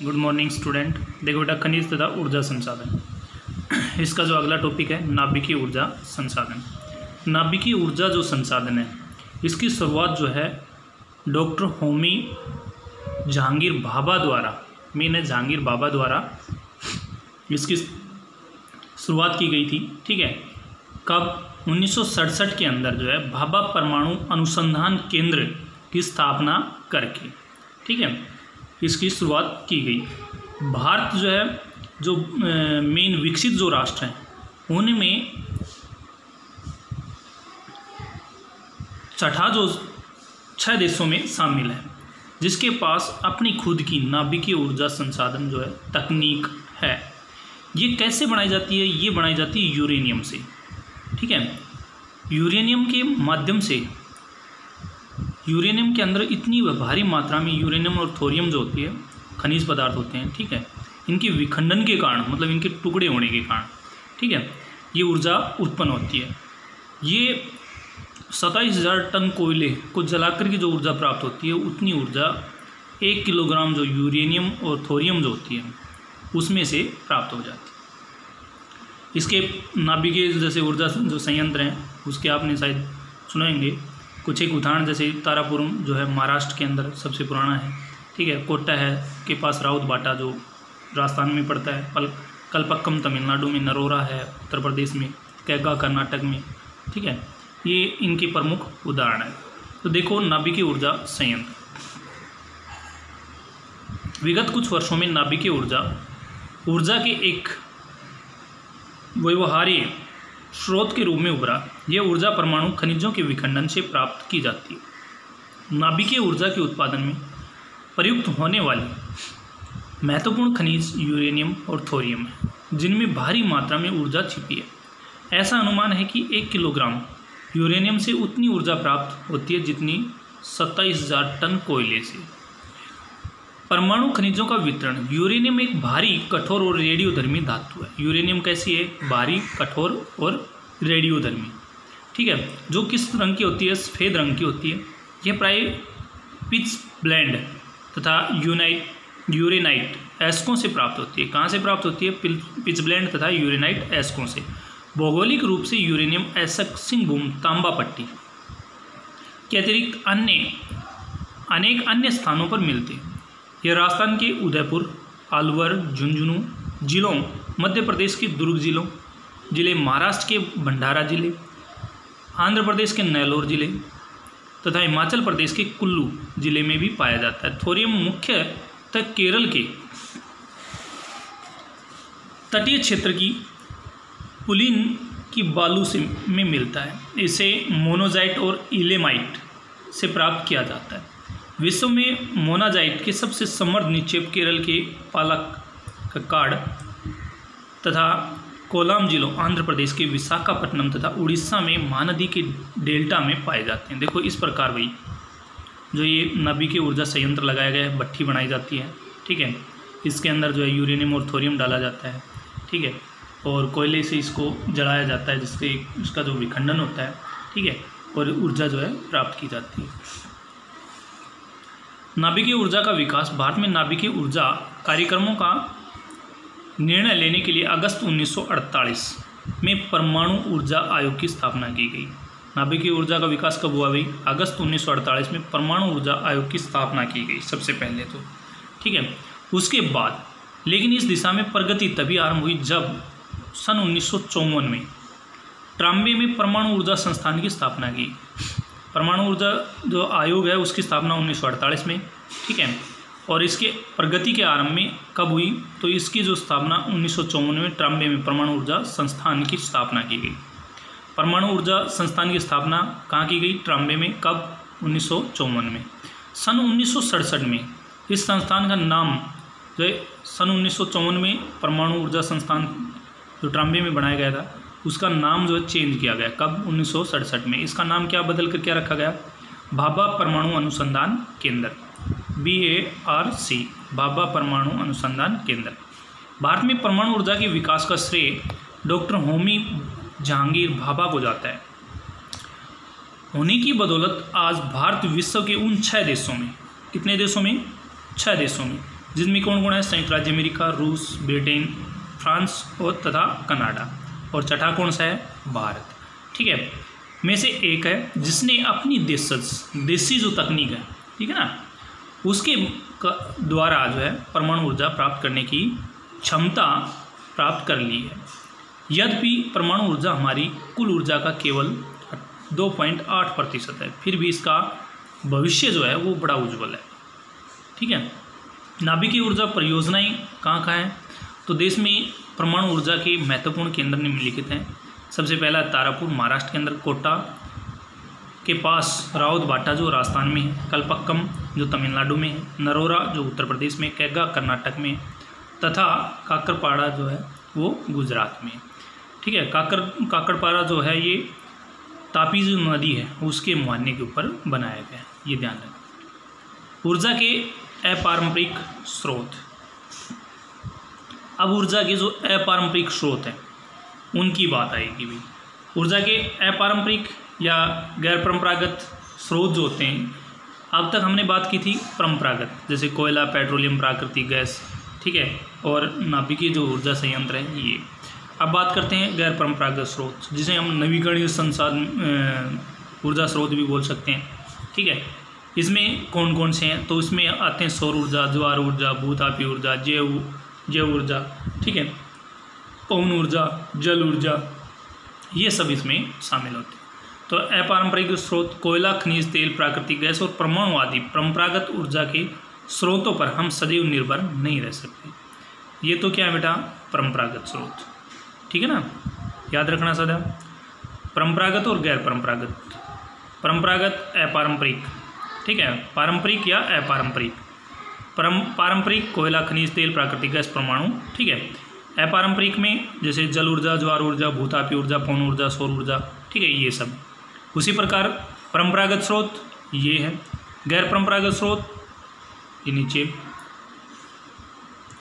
Good morning student. देखो बेटा, खनिज तथा ऊर्जा संसाधन, इसका जो अगला टॉपिक है नाभिकीय ऊर्जा संसाधन। नाभिकीय ऊर्जा जो संसाधन है, इसकी शुरुआत जो है डॉक्टर होमी जहांगीर भाभा द्वारा, मेन है जहांगीर भाभा द्वारा इसकी शुरुआत की गई थी। ठीक है, कब? 1967 के अंदर जो है भाभा परमाणु अनुसंधान केंद्र की स्थापना करके, ठीक है, इसकी शुरुआत की गई। भारत जो है, जो मेन विकसित जो राष्ट्र हैं उनमें छठा जो 6 देशों में शामिल है, जिसके पास अपनी खुद की नाभिकीय ऊर्जा संसाधन जो है तकनीक है। ये कैसे बनाई जाती है? ये बनाई जाती है यूरेनियम से। ठीक है, यूरेनियम के माध्यम से, यूरेनियम के अंदर इतनी भारी मात्रा में यूरेनियम और थोरियम जो होती है खनिज पदार्थ होते हैं, ठीक है, इनके विखंडन के कारण, मतलब इनके टुकड़े होने के कारण, ठीक है, ये ऊर्जा उत्पन्न होती है। ये 27,000 टन कोयले को जलाकर की जो ऊर्जा प्राप्त होती है, उतनी ऊर्जा 1 किलोग्राम जो यूरेनियम और थोरियम जो होती है उसमें से प्राप्त हो जाती है। इसके नाभिकीय जैसे ऊर्जा जो संयंत्र हैं उसके आपने शायद सुनेंगे कुछ एक उदाहरण, जैसे तारापुरम जो है महाराष्ट्र के अंदर सबसे पुराना है। ठीक है, कोटा है के पास राउत बाटा जो राजस्थान में पड़ता है, कलपक्कम तमिलनाडु में, नरोरा है उत्तर प्रदेश में, कैगा कर्नाटक में। ठीक है, ये इनकी प्रमुख उदाहरण है। तो देखो नाभिकीय ऊर्जा संयंत्र, विगत कुछ वर्षों में नाभिकीय ऊर्जा के एक व्यवहार्य स्रोत के रूप में उभरा। यह ऊर्जा परमाणु खनिजों के विखंडन से प्राप्त की जाती है। नाभिकीय ऊर्जा के उत्पादन में प्रयुक्त होने वाली महत्वपूर्ण खनिज यूरेनियम और थोरियम है, जिनमें भारी मात्रा में ऊर्जा छिपी है। ऐसा अनुमान है कि 1 किलोग्राम यूरेनियम से उतनी ऊर्जा प्राप्त होती है जितनी 27,000 टन कोयले से। परमाणु खनिजों का वितरण। यूरेनियम एक भारी, कठोर और रेडियोधर्मी धातु है। यूरेनियम कैसी है? भारी, कठोर और रेडियोधर्मी। ठीक है, जो किस रंग की होती है? सफ़ेद रंग की होती है। यह प्राय पिच ब्लेंड तथा यूरेनाइट एस्कों से प्राप्त होती है। कहाँ से प्राप्त होती है? पिच ब्लेंड तथा यूरेनाइट एस्कों से। भौगोलिक रूप से यूरेनियम एस्क, सिंहभूम, तांबा पट्टी के अतिरिक्त अनेक अन्य स्थानों पर मिलते हैं। यह राजस्थान के उदयपुर, अलवर, झुंझुनू जिलों, मध्य प्रदेश के दुर्ग जिले, महाराष्ट्र के भंडारा जिले, आंध्र प्रदेश के नेल्लोर जिले तथा हिमाचल प्रदेश के कुल्लू जिले में भी पाया जाता है। थोरियम मुख्यतः केरल के तटीय क्षेत्र की पुलिन की बालू में मिलता है। इसे मोनोजाइट और इलेमाइट से प्राप्त किया जाता है। विश्व में मोनाजाइट के सबसे समृद्ध निक्षेप केरल के पालक्काड तथा कोलाम जिलों, आंध्र प्रदेश के विशाखापट्टनम तथा उड़ीसा में महानदी के डेल्टा में पाए जाते हैं। देखो इस प्रकार भाई जो ये नाभिकीय ऊर्जा संयंत्र लगाया गया है, भट्ठी बनाई जाती है। ठीक है, इसके अंदर जो है यूरेनियम और थोरियम डाला जाता है। ठीक है, और कोयले से इसको जलाया जाता है, जिससे इसका जो विखंडन होता है, ठीक है, और ऊर्जा जो है प्राप्त की जाती है। नाभिकीय ऊर्जा का विकास। भारत में नाभिकीय ऊर्जा कार्यक्रमों का निर्णय लेने के लिए अगस्त 1948 में परमाणु ऊर्जा आयोग की स्थापना की गई। नाभिकीय ऊर्जा का विकास कब हुआ भाई? अगस्त 1948 में परमाणु ऊर्जा आयोग की स्थापना की गई सबसे पहले तो। ठीक है, उसके बाद लेकिन इस दिशा में प्रगति तभी आरंभ हुई जब सन 1954 में ट्राम्बे में परमाणु ऊर्जा संस्थान की स्थापना की। परमाणु ऊर्जा जो आयोग है उसकी स्थापना 1948 में। ठीक है, और इसके प्रगति के आरंभ में कब हुई? तो इसकी जो स्थापना 1954 में ट्राम्बे में परमाणु ऊर्जा संस्थान की स्थापना की गई। परमाणु ऊर्जा संस्थान की स्थापना कहाँ की गई? ट्राम्बे में। कब? 1954 में। सन 1967 में इस संस्थान का नाम जो है, सन 1954 में परमाणु ऊर्जा संस्थान जो ट्राम्बे में बनाया गया था उसका नाम जो है चेंज किया गया। कब? 1967 में। इसका नाम क्या बदल कर क्या रखा गया? भाभा परमाणु अनुसंधान केंद्र, BARC, भाभा परमाणु अनुसंधान केंद्र। भारत में परमाणु ऊर्जा के विकास का श्रेय डॉक्टर होमी जहांगीर भाभा को जाता है। उन्हीं की बदौलत आज भारत विश्व के उन 6 देशों में, कितने देशों में? 6 देशों में जिसमें कौन कौन है? संयुक्त राज्य अमेरिका, रूस, ब्रिटेन, फ्रांस और तथा कनाडा। और छठा कौन सा है? भारत। ठीक है, में से एक है जिसने अपनी देसी जो तकनीक है, ठीक है ना, उसके द्वारा जो है परमाणु ऊर्जा प्राप्त करने की क्षमता प्राप्त कर ली है। यद्यपि परमाणु ऊर्जा हमारी कुल ऊर्जा का केवल 2.8% है, फिर भी इसका भविष्य जो है वो बड़ा उज्जवल है। ठीक है, नाभिकीय ऊर्जा परियोजनाएं कहाँ कहाँ हैं? तो देश में परमाणु ऊर्जा के महत्वपूर्ण केंद्र निम्नलिखित हैं। सबसे पहला तारापुर महाराष्ट्र के अंदर, कोटा के पास राउत भाटा जो राजस्थान में है, कलपक्कम जो तमिलनाडु में है, नरोरा जो उत्तर प्रदेश में, कैगा कर्नाटक में तथा काकरपाड़ा जो है वो गुजरात में। ठीक है, काकरपाड़ा जो है ये तापी जो नदी है उसके मुहाने के ऊपर बनाया गया है, ये ध्यान रखें। ऊर्जा के अपारंपरिक स्रोत। अब ऊर्जा के जो अपारंपरिक स्रोत हैं उनकी बात आएगी भी। ऊर्जा के अपारंपरिक या गैर परंपरागत स्रोत जो होते हैं, अब तक हमने बात की थी परंपरागत, जैसे कोयला, पेट्रोलियम, प्राकृतिक गैस, ठीक है, और नाभिकीय जो ऊर्जा संयंत्र है ये। अब बात करते हैं गैर परंपरागत स्रोत, जिसे हम नवीकरणीय संसाधन ऊर्जा स्रोत भी बोल सकते हैं। ठीक है, इसमें कौन कौन से हैं? तो इसमें आते हैं सौर ऊर्जा, ज्वार ऊर्जा, भूतापीय ऊर्जा, जैव ऊर्जा, ठीक है, पवन ऊर्जा, जल ऊर्जा, ये सब इसमें शामिल होते हैं। तो अपारंपरिक स्रोत कोयला, खनिज तेल, प्राकृतिक गैस और परमाणु आदि परंपरागत ऊर्जा के स्रोतों पर हम सदैव निर्भर नहीं रह सकते। ये तो क्या है बेटा? परंपरागत स्रोत। ठीक है ना, याद रखना सदा, परंपरागत और गैर परंपरागत। परंपरागत, अपारंपरिक, ठीक है, पारंपरिक या अपारंपरिक। पारंपरिक कोयला, खनिज तेल, प्राकृतिक गैस, परमाणु, ठीक है। अपारंपरिक में जैसे जल ऊर्जा, ज्वार ऊर्जा, भूतापीय ऊर्जा, पवन ऊर्जा, सौर ऊर्जा, ठीक है, ये सब। उसी प्रकार परंपरागत स्रोत ये है, गैर परंपरागत स्रोत ये नीचे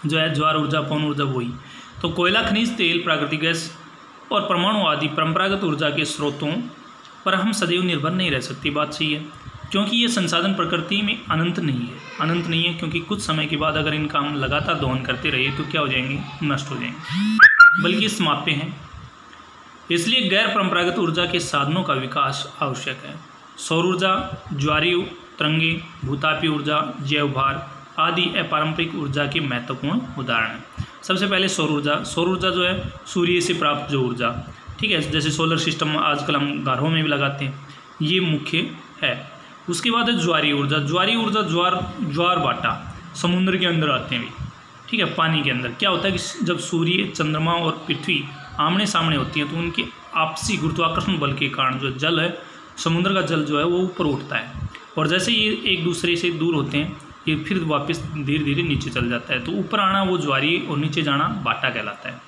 जो है ज्वार ऊर्जा, पवन ऊर्जा, वही। तो कोयला, खनिज तेल, प्राकृतिक गैस और परमाणु आदि परंपरागत ऊर्जा के स्रोतों पर हम सदैव निर्भर नहीं रह सकती, बात सही है, क्योंकि ये संसाधन प्रकृति में अनंत नहीं है। अनंत नहीं है क्योंकि कुछ समय के बाद अगर इनका हम लगातार दोहन करते रहे तो क्या हो जाएंगे? नष्ट हो जाएंगे, बल्कि समाप्य हैं। इसलिए गैर परंपरागत ऊर्जा के साधनों का विकास आवश्यक है। सौर ऊर्जा, ज्वारीय तरंगे, भूतापीय ऊर्जा, जैव भार आदि अपारंपरिक ऊर्जा के महत्वपूर्ण उदाहरण हैं। सबसे पहले सौर ऊर्जा। सौर ऊर्जा जो है सूर्य से प्राप्त जो ऊर्जा, ठीक है, जैसे सोलर सिस्टम आजकल हम घरों में भी लगाते हैं, ये मुख्य है। उसके बाद है ज्वारीय ऊर्जा। ज्वारीय ऊर्जा ज्वार भाटा समुद्र के अंदर आते हैं, ठीक है, पानी के अंदर। क्या होता है कि जब सूर्य, चंद्रमा और पृथ्वी आमने सामने होती हैं तो उनके आपसी गुरुत्वाकर्षण बल के कारण जो जल है, समुद्र का जल जो है वो ऊपर उठता है, और जैसे ये एक दूसरे से दूर होते हैं ये फिर वापस धीरे धीरे नीचे चल जाता है। तो ऊपर आना वो ज्वारीय और नीचे जाना भाटा कहलाता है,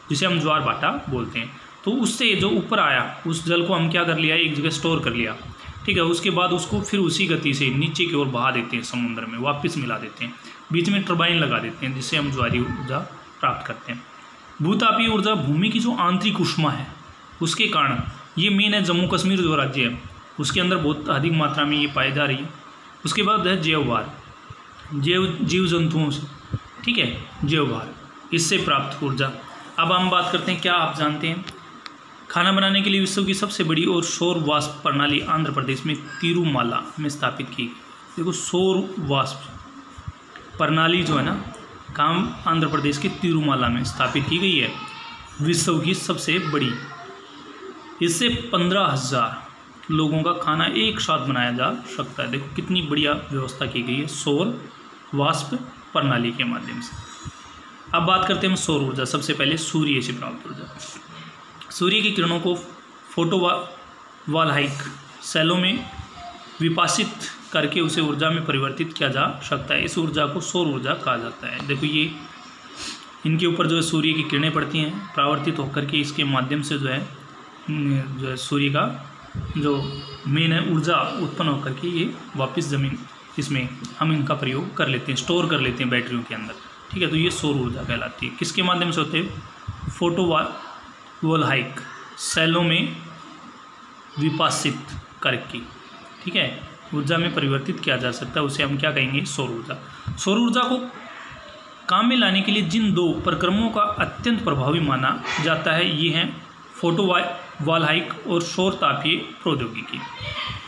जिसे हम ज्वार भाटा बोलते हैं। तो उससे जो ऊपर आया उस जल को हम क्या कर लिया, एक जगह स्टोर कर लिया, ठीक है, उसके बाद उसको फिर उसी गति से नीचे की ओर बहा देते हैं, समुद्र में वापस मिला देते हैं, बीच में टरबाइन लगा देते हैं, जिससे हम ज्वारीय ऊर्जा प्राप्त करते हैं। भूतापीय ऊर्जा भूमि की जो आंतरिक ऊष्मा है उसके कारण, ये मेन है जम्मू कश्मीर जो राज्य है उसके अंदर बहुत अधिक मात्रा में ये पाई जा रही है। उसके बाद है जैव भार, जीव जंतुओं से, ठीक है, जैव भार, इससे प्राप्त ऊर्जा। अब हम बात करते हैं, क्या आप जानते हैं खाना बनाने के लिए विश्व की सबसे बड़ी और सौर वाष्प प्रणाली आंध्र प्रदेश में तिरुमाला में स्थापित की गई। देखो सौर वाष्प प्रणाली जो है ना, काम आंध्र प्रदेश के तिरुमाला में स्थापित की गई है, विश्व की सबसे बड़ी। इससे 15,000 लोगों का खाना एक साथ बनाया जा सकता है। देखो कितनी बढ़िया व्यवस्था की गई है सौर वाष्प प्रणाली के माध्यम से। अब बात करते हैं हम सौर ऊर्जा। सबसे पहले सूर्य से प्राप्त ऊर्जा। सूर्य की किरणों को फोटोवॉल्टाइक सेलों में विपासित करके उसे ऊर्जा में परिवर्तित किया जा सकता है। इस ऊर्जा को सौर ऊर्जा कहा जाता है। देखो ये इनके ऊपर जो है सूर्य की किरणें पड़ती हैं, परावर्तित होकर के इसके माध्यम से जो है सूर्य का जो मेन है ऊर्जा उत्पन्न होकर के ये वापस ज़मीन, इसमें हम इनका प्रयोग कर लेते हैं, स्टोर कर लेते हैं बैटरियों के अंदर, ठीक है। तो ये सौर ऊर्जा कहलाती है। किसके माध्यम से होते हैं? फोटोवॉल्टाइक सेलों में विपासित करके, ठीक है, ऊर्जा में परिवर्तित किया जा सकता है, उसे हम क्या कहेंगे? सौर ऊर्जा। सौर ऊर्जा को काम में लाने के लिए जिन 2 प्रक्रमों का अत्यंत प्रभावी माना जाता है ये हैं फोटोवॉल्हाइक और सौर तापीय प्रौद्योगिकी।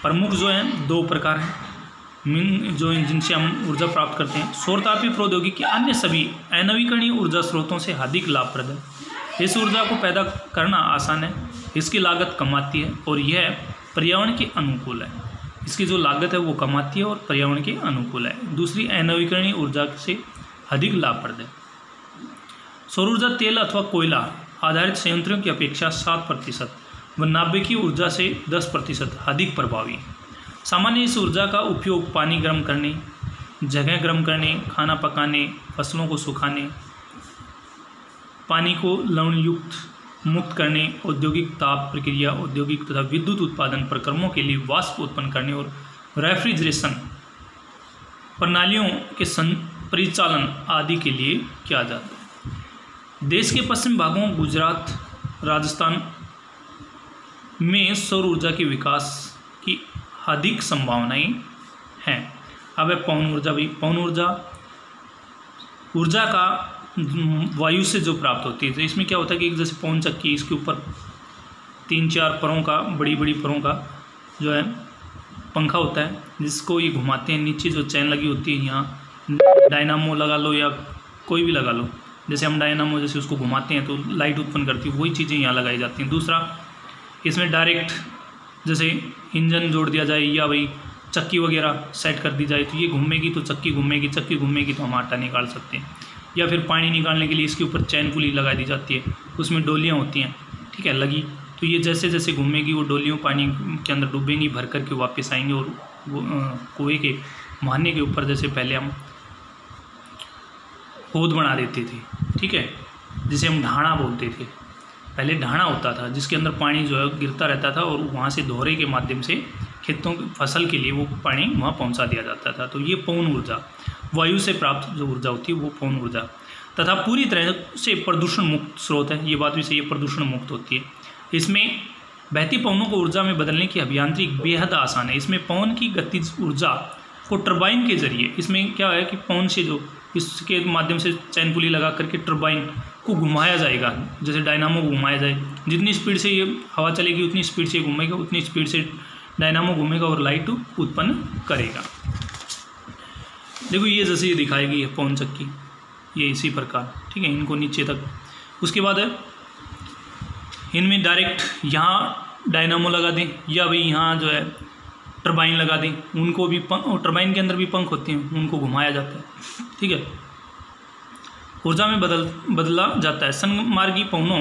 प्रमुख जो हैं 2 प्रकार हैं जो जिनसे हम ऊर्जा प्राप्त करते हैं। सौर तापीय प्रौद्योगिकी अन्य सभी अनवीकरणीय ऊर्जा स्रोतों से अधिक लाभप्रद है। इस ऊर्जा को पैदा करना आसान है, इसकी लागत कम आती है और यह पर्यावरण के अनुकूल है। इसकी जो लागत है वो कम आती है और पर्यावरण के अनुकूल है। दूसरी अनवीकरणीय ऊर्जा से अधिक लाभप्रद है। सौर ऊर्जा तेल अथवा कोयला आधारित संयंत्रों की अपेक्षा 7% व नाभिकीय ऊर्जा से 10% अधिक प्रभावी है। सामान्य इस ऊर्जा का उपयोग पानी गर्म करने, जगह गर्म करने, खाना पकाने, फसलों को सुखाने, पानी को लवण युक्त मुक्त करने, औद्योगिक ताप प्रक्रिया, औद्योगिक तथा विद्युत उत्पादन प्रक्रमों के लिए वाष्प उत्पन्न करने और रेफ्रिजरेशन प्रणालियों के परिचालन आदि के लिए किया जाता है। देश के पश्चिम भागों गुजरात, राजस्थान में सौर ऊर्जा के विकास की अधिक संभावनाएं हैं। अब है पवन ऊर्जा। भी पवन ऊर्जा का वायु से जो प्राप्त होती है, तो इसमें क्या होता है कि जैसे पवन चक्की, इसके ऊपर 3-4 परों का, बड़ी बड़ी परों का जो है पंखा होता है जिसको ये घुमाते हैं। नीचे जो चैन लगी होती है, यहाँ डायनामो लगा लो या कोई भी लगा लो, जैसे हम डायनामो जैसे उसको घुमाते हैं तो लाइट उत्पन्न करती है, वही चीज़ें यहाँ लगाई जाती हैं। दूसरा, इसमें डायरेक्ट जैसे इंजन जोड़ दिया जाए या भाई चक्की वगैरह सेट कर दी जाए तो ये घूमेगी तो चक्की घूमेगी, चक्की घूमेगी तो हम आटा निकाल सकते हैं। या फिर पानी निकालने के लिए इसके ऊपर चैन पुली लगा दी जाती है, उसमें डोलियाँ होती हैं, ठीक है, लगी, तो ये जैसे जैसे घूमेगी वो डोलियों पानी के अंदर डूबेंगी, भर करके वापस आएंगे और वो कुएँ के मुहाने के ऊपर जैसे पहले हम होद बना देते थे, ठीक है, जिसे हम ढाणा बोलते थे। पहले ढाणा होता था जिसके अंदर पानी जो है गिरता रहता था और वहाँ से दोहरे के माध्यम से खेतों फसल के लिए वो पानी वहाँ पहुँचा दिया जाता था। तो ये पवन ऊर्जा, वायु से प्राप्त जो ऊर्जा होती है वो पवन ऊर्जा तथा पूरी तरह से प्रदूषण मुक्त स्रोत है। ये बात भी सही है, प्रदूषण मुक्त होती है। इसमें बहती पवनों को ऊर्जा में बदलने की अभियांत्रिक बेहद आसान है। इसमें पवन की गतिज ऊर्जा को टरबाइन के जरिए, इसमें क्या है कि पवन से जो इसके माध्यम से चैन पुली लगा करके टरबाइन को घुमाया जाएगा, जैसे डायनामो घुमाया जाए, जितनी स्पीड से ये हवा चलेगी उतनी स्पीड से घूमेगा, उतनी स्पीड से डायनामो घूमेगा और लाइट उत्पन्न करेगा। देखो ये जैसे ये दिखाएगी पवन चक्की, ये इसी प्रकार, ठीक है, इनको नीचे तक। उसके बाद है इनमें डायरेक्ट यहाँ डायनामो लगा दें या भाई यहाँ जो है टरबाइन लगा दें, उनको भी टरबाइन के अंदर भी पंख होते हैं, उनको घुमाया जाता है, ठीक है, ऊर्जा में बदला जाता है। सनमार्गी पवनों,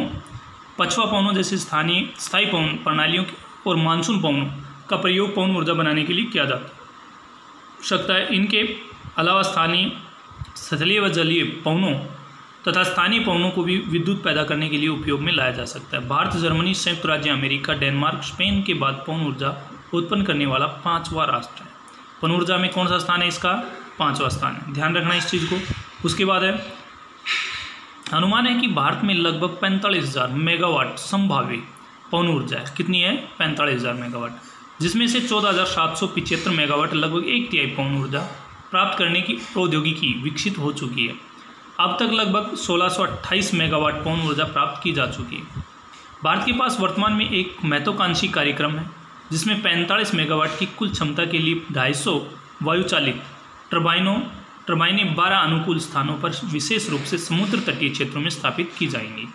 पछवा पवनों जैसे स्थायी पवन प्रणालियों और मानसून पवनों का प्रयोग पवन ऊर्जा बनाने के लिए किया जा सकता है। इनके अलावा स्थानीय स्थलीय व जलीय पवनों तथा स्थानीय पवनों को भी विद्युत पैदा करने के लिए उपयोग में लाया जा सकता है। भारत, जर्मनी, संयुक्त राज्य अमेरिका, डेनमार्क, स्पेन के बाद पवन ऊर्जा उत्पन्न करने वाला 5वां राष्ट्र है। पवन ऊर्जा में कौन सा स्थान है? इसका 5वां स्थान है, ध्यान रखना इस चीज़ को। उसके बाद है अनुमान है कि भारत में लगभग 45,000 मेगावाट संभाव्य पवन ऊर्जा है। कितनी है? 45,000 मेगावाट, जिसमें से 14,775 मेगावाट, लगभग 1/3 पवन ऊर्जा प्राप्त करने की प्रौद्योगिकी विकसित हो चुकी है। अब तक लगभग 1628 मेगावाट पवन ऊर्जा प्राप्त की जा चुकी है। भारत के पास वर्तमान में एक महत्वाकांक्षी कार्यक्रम है जिसमें 45 मेगावाट की कुल क्षमता के लिए 250 वायु चालित टर्बाइनें 12 अनुकूल स्थानों पर विशेष रूप से समुद्र तटीय क्षेत्रों में स्थापित की जाएंगी।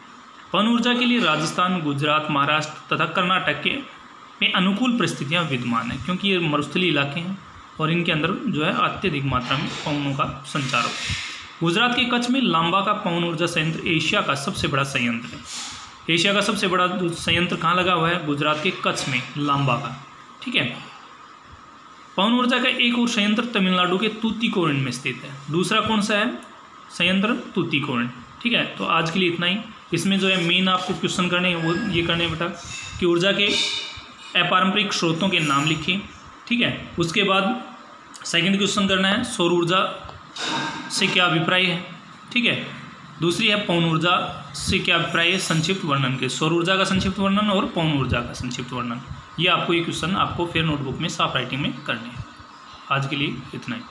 पवन ऊर्जा के लिए राजस्थान, गुजरात, महाराष्ट्र तथा कर्नाटक में अनुकूल परिस्थितियां विद्यमान हैं, क्योंकि ये मरुस्थलीय इलाके हैं और इनके अंदर जो है अत्यधिक मात्रा में पवनों का संचार होता है। गुजरात के कच्छ में लांबा का पवन ऊर्जा संयंत्र एशिया का सबसे बड़ा संयंत्र है। एशिया का सबसे बड़ा संयंत्र कहाँ लगा हुआ है? गुजरात के कच्छ में, लांबा का, ठीक है। पवन ऊर्जा का एक और संयंत्र तमिलनाडु के तूतीकोरिन में स्थित है। दूसरा कौन सा है संयंत्र? तूतीकोरिन, ठीक है। तो आज के लिए इतना ही। इसमें जो है मेन आपको क्वेश्चन करने हैं वो ये करने हैं बेटा कि ऊर्जा के अपारंपरिक स्रोतों के नाम लिखिए, ठीक है। उसके बाद सेकंड क्वेश्चन करना है सौर ऊर्जा से क्या अभिप्राय है, ठीक है। दूसरी है पवन ऊर्जा से क्या अभिप्राय है, संक्षिप्त वर्णन के, सौर ऊर्जा का संक्षिप्त वर्णन और पवन ऊर्जा का संक्षिप्त वर्णन। ये आपको ये क्वेश्चन आपको फिर नोटबुक में साफ राइटिंग में करने हैं। आज के लिए इतना ही।